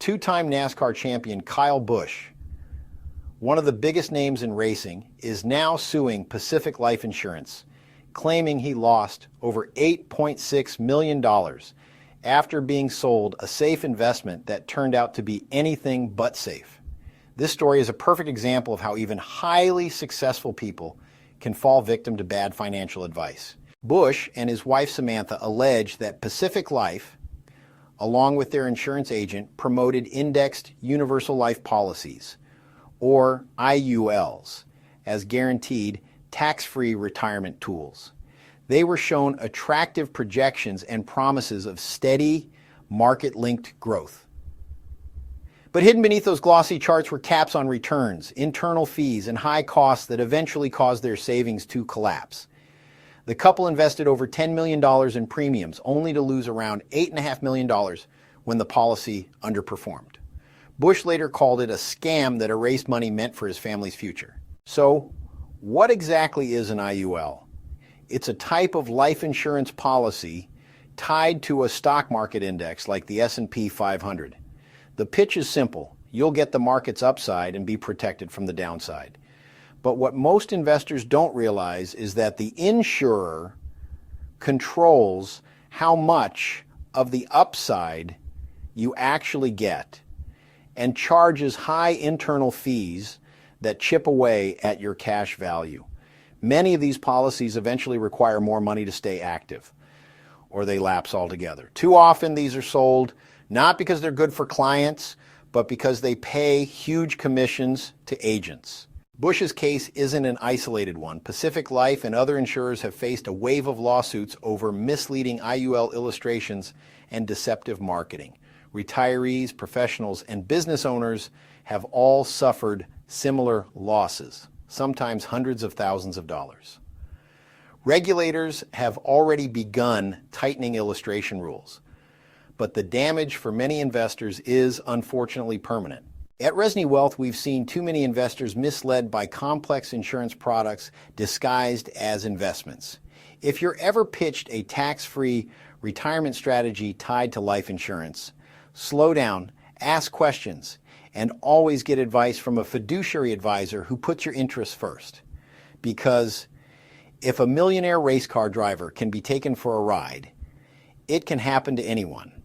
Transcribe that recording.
two-time NASCAR champion Kyle Busch, one of the biggest names in racing, is now suing Pacific Life Insurance, claiming he lost over $8.6 million after being sold a safe investment that turned out to be anything but safe. This story is a perfect example of how even highly successful people can fall victim to bad financial advice. Busch and his wife Samantha allege that Pacific Life, along with their insurance agent, promoted indexed universal life policies, or IULs, as guaranteed tax-free retirement tools. They were shown attractive projections and promises of steady, market-linked growth. But hidden beneath those glossy charts were caps on returns, internal fees, and high costs that eventually caused their savings to collapse. The couple invested over $10 million in premiums, only to lose around $8.5 million when the policy underperformed. Busch later called it a scam that erased money meant for his family's future. So, what exactly is an IUL? It's a type of life insurance policy tied to a stock market index like the S&P 500. The pitch is simple. You'll get the market's upside and be protected from the downside. But what most investors don't realize is that the insurer controls how much of the upside you actually get and charges high internal fees that chip away at your cash value. Many of these policies eventually require more money to stay active, or they lapse altogether. Too often these are sold not because they're good for clients, but because they pay huge commissions to agents. Busch's case isn't an isolated one. Pacific Life and other insurers have faced a wave of lawsuits over misleading IUL illustrations and deceptive marketing. Retirees, professionals, and business owners have all suffered similar losses, sometimes hundreds of thousands of dollars. Regulators have already begun tightening illustration rules, but the damage for many investors is unfortunately permanent. At Rezny Wealth, we've seen too many investors misled by complex insurance products disguised as investments. If you're ever pitched a tax-free retirement strategy tied to life insurance, slow down, ask questions, and always get advice from a fiduciary advisor who puts your interests first. Because if a millionaire race car driver can be taken for a ride, it can happen to anyone.